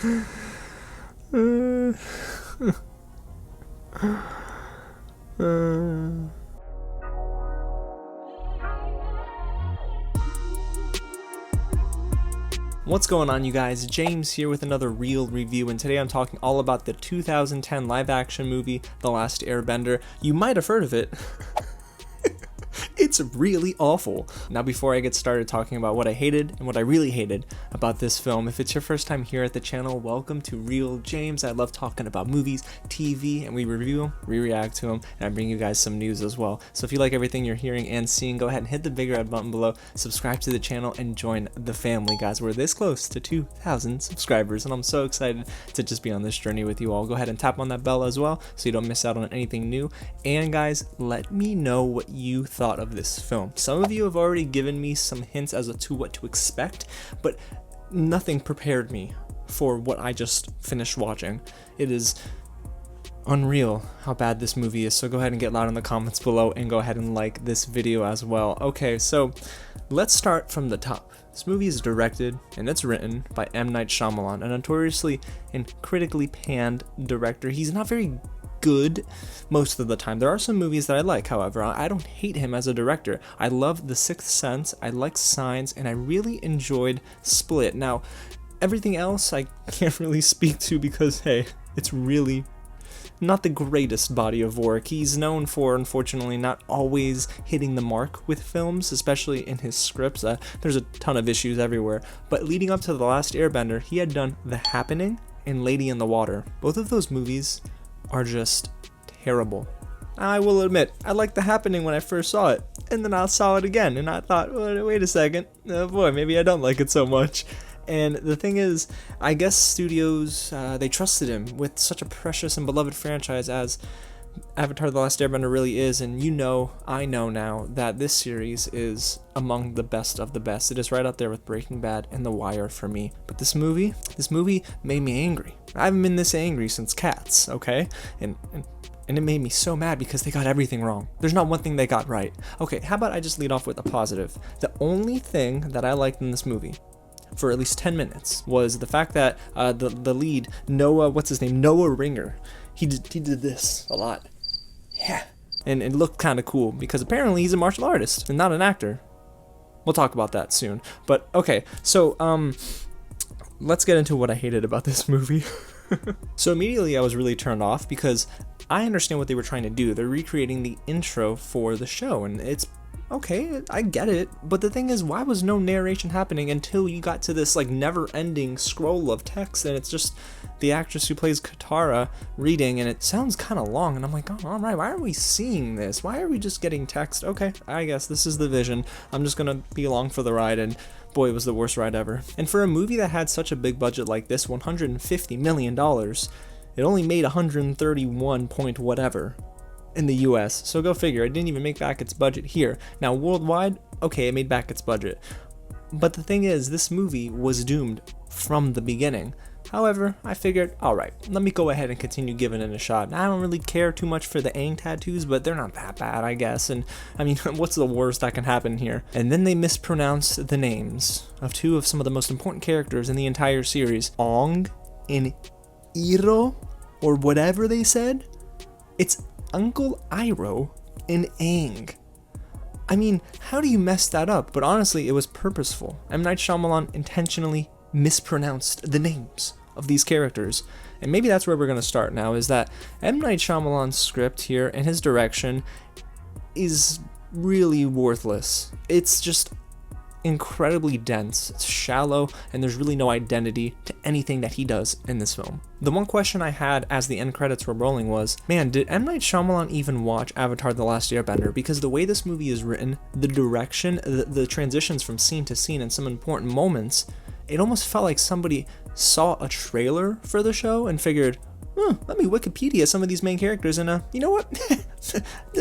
What's going on, you guys? James here with another real review, and today I'm talking all about the 2010 live-action movie, The Last Airbender. You might have heard of it. It's really awful. Now, before I get started talking about what I hated and what I really hated about this film, if it's your first time here at the channel, welcome to Real James. I love talking about movies, TV, and we review them, we react to them, and I bring you guys some news as well. So if you like everything you're hearing and seeing, go ahead and hit the big red button below, subscribe to the channel, and join the family, guys. We're this close to 2,000 subscribers, and I'm so excited to just be on this journey with you all. Go ahead and tap on that bell as well so you don't miss out on anything new. And guys, let me know what you thought of this film. Some of you have already given me some hints as to what to expect, but nothing prepared me for what I just finished watching. It is unreal how bad this movie is, so go ahead and get loud in the comments below and go ahead and like this video as well. Okay, so let's start from the top. This movie is directed and it's written by M. Night Shyamalan, a notoriously and critically panned director. He's not very good most of the time. There are some movies that I like, however. I don't hate him as a director. I love The Sixth Sense, I like Signs, and I really enjoyed Split. Now, everything else I can't really speak to because, hey, it's really not the greatest body of work. He's known for, unfortunately, not always hitting the mark with films, especially in his scripts. There's a ton of issues everywhere. But leading up to The Last Airbender, he had done The Happening and Lady in the Water. Both of those movies are just terrible. I will admit, I liked The Happening when I first saw it, and then I saw it again, and I thought, wait a second, oh boy, maybe I don't like it so much. And the thing is, I guess studios, they trusted him with such a precious and beloved franchise as Avatar: The Last Airbender really is, and you know, I know now, that this series is among the best of the best. It is right up there with Breaking Bad and The Wire for me. But this movie made me angry. I haven't been this angry since Cats, okay? And it made me so mad because they got everything wrong. There's not one thing they got right. Okay, how about I just lead off with a positive? The only thing that I liked in this movie, for at least 10 minutes, was the fact that the lead, Noah Ringer, he did this a lot. Yeah. And it looked kind of cool because apparently he's a martial artist and not an actor. We'll talk about that soon. But okay, so let's get into what I hated about this movie. So immediately I was really turned off because I understand what they were trying to do. They're recreating the intro for the show, and it's okay, I get it, but the thing is, why was no narration happening until you got to this like never-ending scroll of text, and it's just the actress who plays Katara reading, and it sounds kind of long, and I'm like, oh, all right, why are we seeing this? Why are we just getting text? Okay, I guess this is the vision. I'm just gonna be along for the ride, and boy, it was the worst ride ever. And for a movie that had such a big budget like this, $150 million, it only made 131 point whatever in the US, so go figure. It didn't even make back its budget here. Now worldwide, okay, it made back its budget, but the thing is, this movie was doomed from the beginning. However, I figured, alright, let me go ahead and continue giving it a shot. Now, I don't really care too much for the Aang tattoos, but they're not that bad, I guess, and I mean, what's the worst that can happen here? And then they mispronounced the names of two of some of the most important characters in the entire series, Aang and Iroh, or whatever they said. It's Uncle Iroh and Aang. I mean, how do you mess that up? But honestly, it was purposeful. M. Night Shyamalan intentionally mispronounced the names of these characters. And maybe that's where we're going to start now, is that M. Night Shyamalan's script here and his direction is really worthless. It's just incredibly dense, it's shallow, and there's really no identity to anything that he does in this film. The one question I had as the end credits were rolling was, man, did M. Night Shyamalan even watch Avatar: The Last Airbender? Because the way this movie is written, the direction, the transitions from scene to scene and some important moments, it almost felt like somebody saw a trailer for the show and figured, let me Wikipedia some of these main characters and, you know what?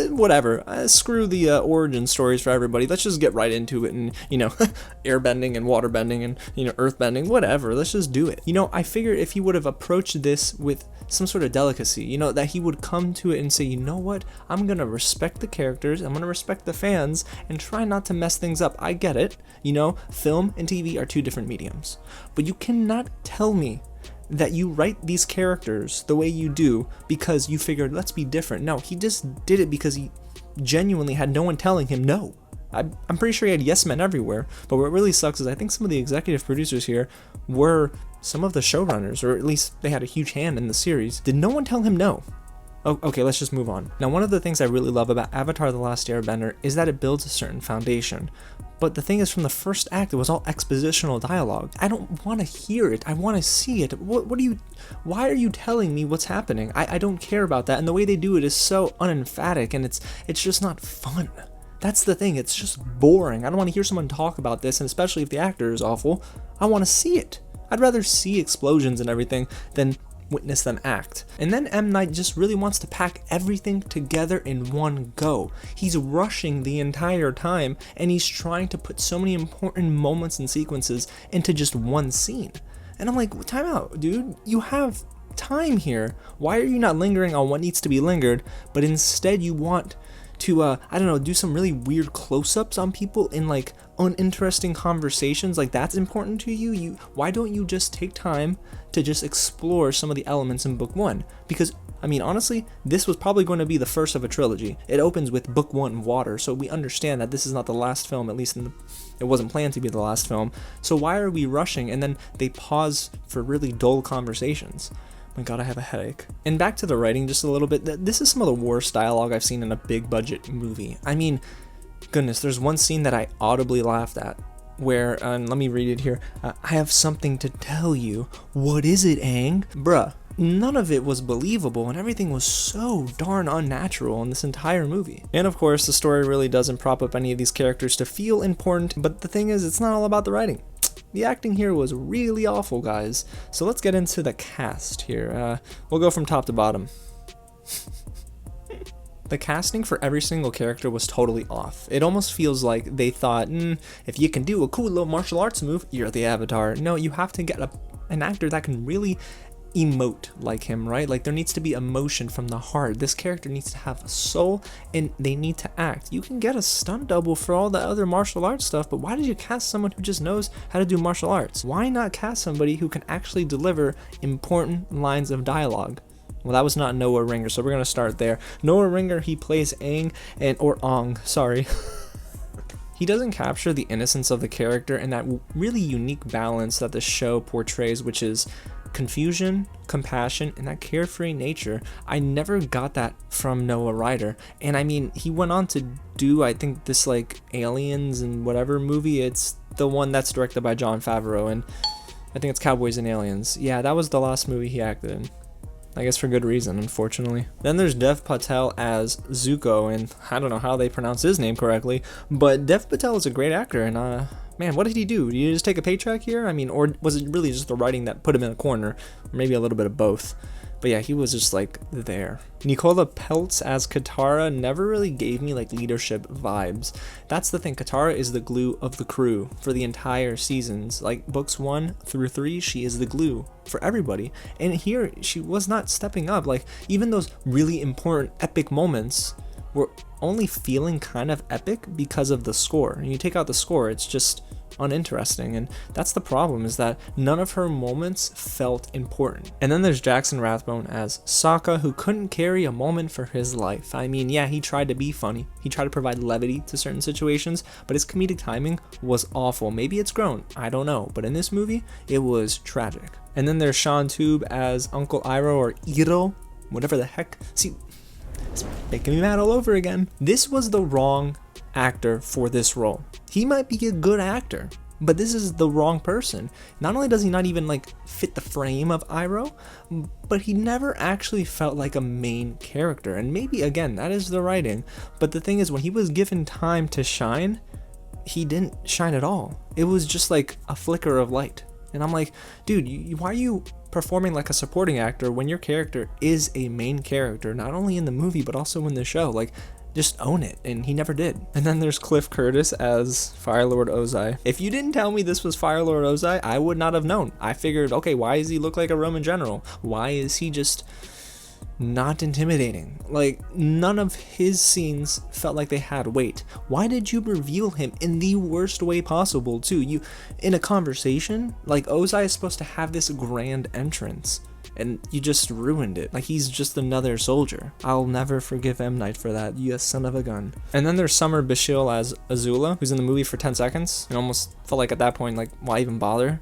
Whatever. Screw the origin stories for everybody. Let's just get right into it and, you know, airbending and waterbending and, you know, earthbending, whatever. Let's just do it. You know, I figured if he would have approached this with some sort of delicacy, you know, that he would come to it and say, you know what? I'm going to respect the characters. I'm going to respect the fans and try not to mess things up. I get it. You know, film and TV are two different mediums. But you cannot tell me that you write these characters the way you do because you figured, let's be different. No, he just did it because he genuinely had no one telling him no. I'm pretty sure he had yes men everywhere, but what really sucks is I think some of the executive producers here were some of the showrunners, or at least they had a huge hand in the series. Did no one tell him no? Oh, okay, let's just move on. Now, one of the things I really love about Avatar: The Last Airbender is that it builds a certain foundation. But the thing is, from the first act, it was all expositional dialogue. I don't want to hear it. I want to see it. Why are you telling me what's happening? I don't care about that. And the way they do it is so unemphatic, and it's just not fun. That's the thing. It's just boring. I don't want to hear someone talk about this, and especially if the actor is awful, I want to see it. I'd rather see explosions and everything than witness them act. And then M. Night just really wants to pack everything together in one go. He's rushing the entire time, and he's trying to put so many important moments and sequences into just one scene. And I'm like, time out, dude. You have time here. Why are you not lingering on what needs to be lingered, but instead you want to, I don't know, do some really weird close-ups on people in like uninteresting conversations? Like, that's important to you? Why don't you just take time to just explore some of the elements in book one? Because, I mean, honestly, this was probably going to be the first of a trilogy. It opens with book one, water, so we understand that this is not the last film, at least it wasn't planned to be the last film. So why are we rushing? And then they pause for really dull conversations. My god, I have a headache. And back to the writing just a little bit. This is some of the worst dialogue I've seen in a big budget movie. I mean, goodness, there's one scene that I audibly laughed at where, let me read it here. I have something to tell you. What is it, Aang? Bruh, none of it was believable, and everything was so darn unnatural in this entire movie. And of course, the story really doesn't prop up any of these characters to feel important, but the thing is, it's not all about the writing. The acting here was really awful, guys. So let's get into the cast here. We'll go from top to bottom. The casting for every single character was totally off. It almost feels like they thought, if you can do a cool little martial arts move, you're the Avatar. No, you have to get an actor that can really emote like him, right? Like, there needs to be emotion from the heart. This character needs to have a soul, and they need to act. You can get a stunt double for all the other martial arts stuff, but why did you cast someone who just knows how to do martial arts? Why not cast somebody who can actually deliver important lines of dialogue? Well, that was not Noah Ringer, so we're gonna start there. Noah Ringer, he plays Aang, or Ong, sorry. He doesn't capture the innocence of the character and that really unique balance that the show portrays, which is confusion, compassion, and that carefree nature. I never got that from Noah Ryder. And I mean, he went on to do, I think, this like Aliens and whatever movie. It's the one that's directed by Jon Favreau, and I think it's Cowboys and Aliens. Yeah, that was the last movie he acted in. I guess for good reason, unfortunately. Then there's Dev Patel as Zuko, and I don't know how they pronounce his name correctly, but Dev Patel is a great actor, and man, what did he do? Did he just take a paycheck here? I mean, or was it really just the writing that put him in a corner? Or maybe a little bit of both. But yeah, he was just like there. Nicola Peltz as Katara never really gave me like leadership vibes. That's the thing, Katara is the glue of the crew for the entire seasons. Like books 1 through 3, she is the glue for everybody. And here, she was not stepping up. Like, even those really important epic moments were only feeling kind of epic because of the score. And you take out the score, it's just uninteresting, and that's the problem, is that none of her moments felt important. And then there's Jackson Rathbone as Sokka, who couldn't carry a moment for his life. I mean, yeah, he tried to be funny, he tried to provide levity to certain situations, but his comedic timing was awful. Maybe it's grown, I don't know, but in this movie, it was tragic. And then there's Shaun Toub as Uncle Iroh, or Iroh, whatever the heck. See, it's making me mad all over again. This was the wrong actor for this role. He might be a good actor, but this is the wrong person. Not only does he not even like fit the frame of Iroh, but he never actually felt like a main character. And maybe again, that is the writing, but the thing is, when he was given time to shine, he didn't shine at all. It was just like a flicker of light. And I'm like, dude, why are you performing like a supporting actor when your character is a main character, not only in the movie but also in the show? Like, just own it. And he never did. And then there's Cliff Curtis as Fire Lord Ozai. If you didn't tell me this was Fire Lord Ozai, I would not have known. I figured, okay, why does he look like a Roman general? Why is he just not intimidating. Like, none of his scenes felt like they had weight. Why did you reveal him in the worst way possible, too? You, in a conversation, like, Ozai is supposed to have this grand entrance, and you just ruined it. Like, he's just another soldier. I'll never forgive M. Night for that, you son of a gun. And then there's Summer Bashil as Azula, who's in the movie for 10 seconds, and almost felt like at that point, like, why even bother?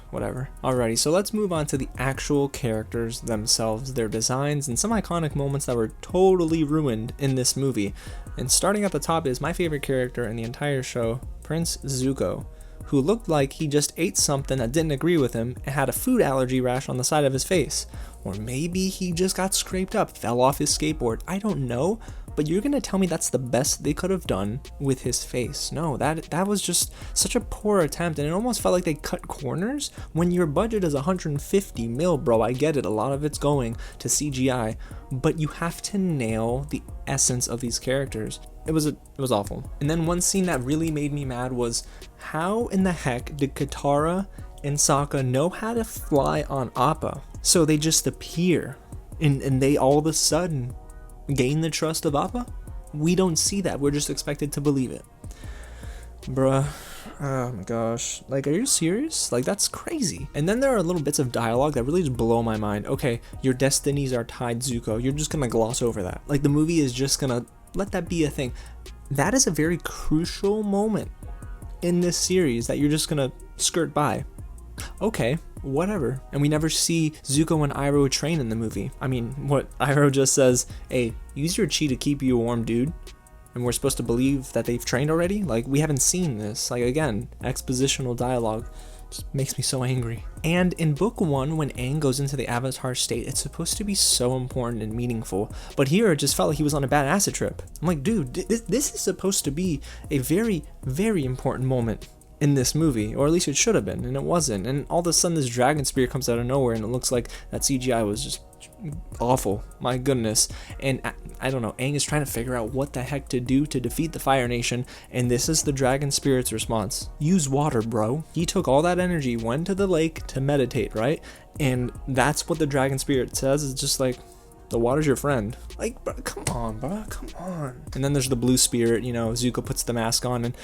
Whatever. Alrighty, so let's move on to the actual characters themselves, their designs, and some iconic moments that were totally ruined in this movie. And starting at the top is my favorite character in the entire show, Prince Zuko, who looked like he just ate something that didn't agree with him and had a food allergy rash on the side of his face. Or maybe he just got scraped up, fell off his skateboard, I don't know. But you're gonna tell me that's the best they could have done with his face? No, that was just such a poor attempt, and it almost felt like they cut corners when your budget is 150 mil, bro. I get it, a lot of it's going to CGI, but you have to nail the essence of these characters. It was awful. And then one scene that really made me mad was, how in the heck did Katara and Sokka know how to fly on Appa? So they just appear, and they all of a sudden gain the trust of Appa? We don't see that. We're just expected to believe it. Bruh. Oh my gosh. Like, are you serious? Like, that's crazy. And then there are little bits of dialogue that really just blow my mind. Okay, your destinies are tied, Zuko. You're just gonna gloss over that. Like, the movie is just gonna let that be a thing. That is a very crucial moment in this series that you're just gonna skirt by. Okay, whatever. And we never see Zuko and Iroh train in the movie. I mean, what, Iroh just says, hey, use your chi to keep you warm, dude. And we're supposed to believe that they've trained already? Like, we haven't seen this. Like, again, expositional dialogue just makes me so angry. And in book 1, when Aang goes into the Avatar state, it's supposed to be so important and meaningful. But here, it just felt like he was on a bad acid trip. I'm like, dude, this is supposed to be a very, very important moment in this movie, or at least it should have been, and it wasn't. And all of a sudden this dragon spear comes out of nowhere, and it looks like that CGI was just awful. My goodness. And I don't know, Aang is trying to figure out what the heck to do to defeat the Fire Nation, and this is the dragon spirit's response. Use water, bro. He took all that energy, went to the lake to meditate, right? And that's what the dragon spirit says. It's just like, the water's your friend. Like, bro, come on, bro, come on. And then there's the blue spirit, you know, Zuko puts the mask on, and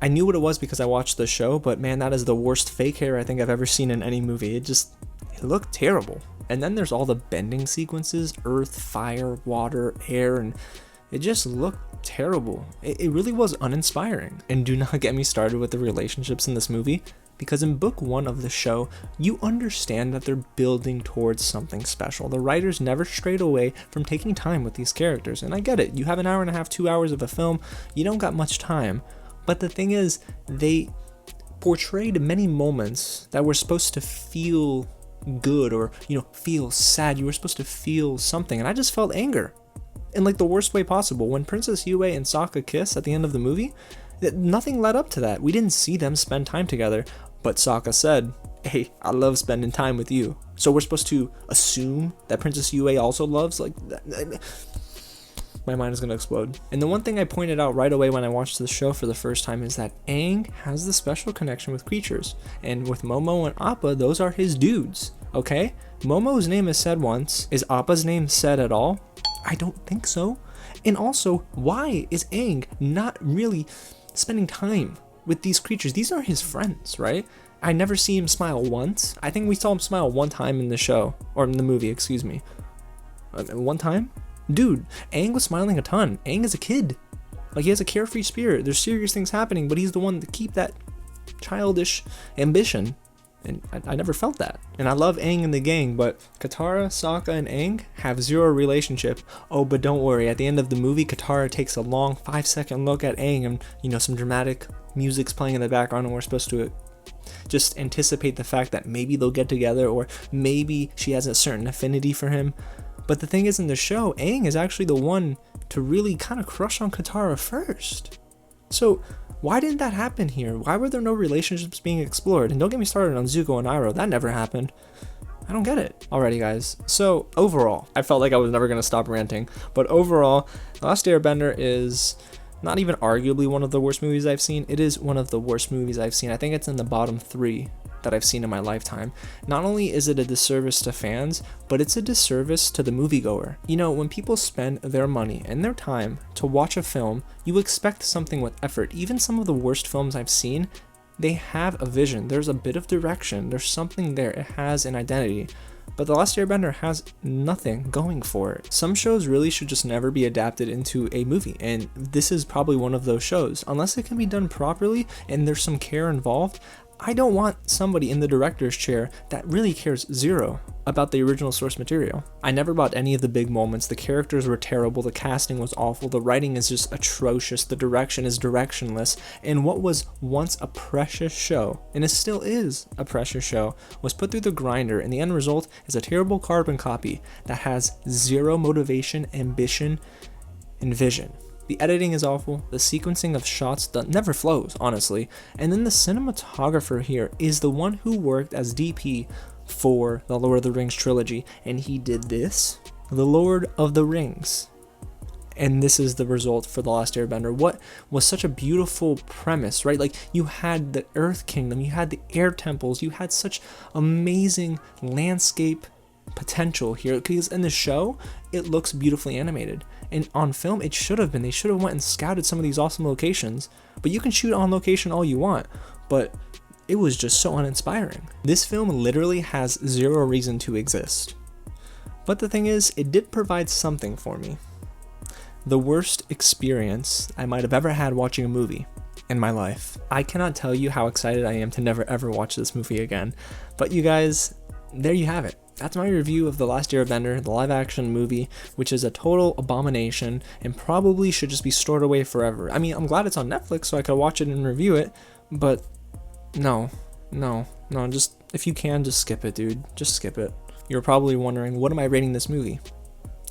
I knew what it was because I watched the show, but man, that is the worst fake hair I think I've ever seen in any movie. It looked terrible. And then there's all the bending sequences, earth, fire, water, air, and it just looked terrible. It really was uninspiring. And do not get me started with the relationships in this movie, because in book 1 of the show, you understand that they're building towards something special. The writers never strayed away from taking time with these characters, and I get it. You have an hour and a half, 2 hours of a film, you don't got much time. But the thing is, they portrayed many moments that were supposed to feel good, or, you know, feel sad. You were supposed to feel something, and I just felt anger in like the worst way possible. When Princess Yue and Sokka kiss at the end of the movie, nothing led up to that. We didn't see them spend time together, but Sokka said, hey, I love spending time with you. So we're supposed to assume that Princess Yue also loves, like, my mind is gonna explode. And the one thing I pointed out right away when I watched the show for the first time is that Aang has the special connection with creatures, and with Momo and Appa, those are his dudes. Okay, Momo's name is said once. Is Appa's name said at all? I don't think so. And also, why is Aang not really spending time with these creatures? These are his friends, right? I never see him smile once. I think we saw him smile one time in the show, or in the movie, excuse me. One time? Dude, Aang was smiling a ton. Aang is a kid. Like, he has a carefree spirit. There's serious things happening, but he's the one to keep that childish ambition. And I never felt that. And I love Aang and the gang, but Katara, Sokka, and Aang have zero relationship. Oh, but don't worry. At the end of the movie, Katara takes a long 5-second look at Aang, and, you know, some dramatic music's playing in the background, and we're supposed to just anticipate the fact that maybe they'll get together, or maybe she has a certain affinity for him. But the thing is, in the show, Aang is actually the one to really kind of crush on Katara first. So why didn't that happen here? Why were there no relationships being explored? And don't get me started on Zuko and Iroh. That never happened. I don't get it. Alrighty, guys. So overall, I felt like I was never going to stop ranting. But overall, Last Airbender is not even arguably one of the worst movies I've seen. It is one of the worst movies I've seen. I think it's in the bottom 3 that I've seen in my lifetime. Not only is it a disservice to fans, but it's a disservice to the moviegoer. You know, when people spend their money and their time to watch a film, you expect something with effort. Even some of the worst films I've seen, they have a vision. There's a bit of direction. There's something there. It has an identity. But The Last Airbender has nothing going for it. Some shows really should just never be adapted into a movie, and this is probably one of those shows. Unless it can be done properly and there's some care involved, I don't want somebody in the director's chair that really cares zero about the original source material. I never bought any of the big moments. The characters were terrible, the casting was awful, the writing is just atrocious, the direction is directionless, and what was once a precious show, and it still is a precious show, was put through the grinder, and the end result is a terrible carbon copy that has zero motivation, ambition, and vision. The editing is awful, the sequencing of shots that never flows, honestly, and then the cinematographer here is the one who worked as DP for the Lord of the Rings trilogy, and he did this, The Lord of the Rings. And this is the result for The Last Airbender. What was such a beautiful premise, right? Like, you had the Earth Kingdom, you had the air temples, you had such amazing landscape potential here, because in the show it looks beautifully animated, and on film it should have been. They should have went and scouted some of these awesome locations, but you can shoot on location all you want, but it was just so uninspiring. This film literally has zero reason to exist, but the thing is, it did provide something for me. The worst experience I might have ever had watching a movie in my life. I cannot tell you how excited I am to never ever watch this movie again, but you guys, there you have it. That's my review of The Last Airbender, the live action movie, which is a total abomination and probably should just be stored away forever. I mean, I'm glad it's on Netflix so I could watch it and review it, but no, just, if you can, just skip it, dude. Just skip it. You're probably wondering, what am I rating this movie?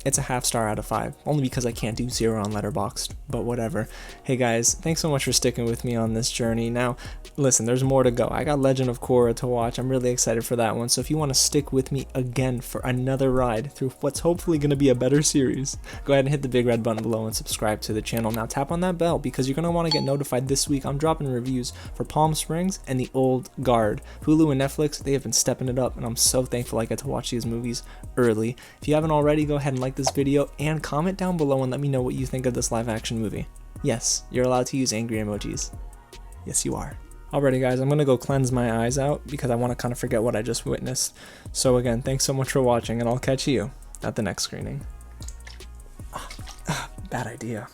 It's a 0.5 star out of 5, only because I can't do 0 on Letterboxd, but whatever. Hey guys, thanks so much for sticking with me on this journey. Now, listen, there's more to go. I got Legend of Korra to watch. I'm really excited for that one, so if you want to stick with me again for another ride through what's hopefully going to be a better series, go ahead and hit the big red button below and subscribe to the channel. Now tap on that bell, because you're going to want to get notified this week. I'm dropping reviews for Palm Springs and The Old Guard. Hulu and Netflix, they have been stepping it up, and I'm so thankful I get to watch these movies early. If you haven't already, go ahead and like this video and comment down below and let me know what you think of this live action movie. Yes, you're allowed to use angry emojis. Yes, you are. Alrighty guys, I'm gonna go cleanse my eyes out because I want to kind of forget what I just witnessed. So again, thanks so much for watching, and I'll catch you at the next screening. Bad idea.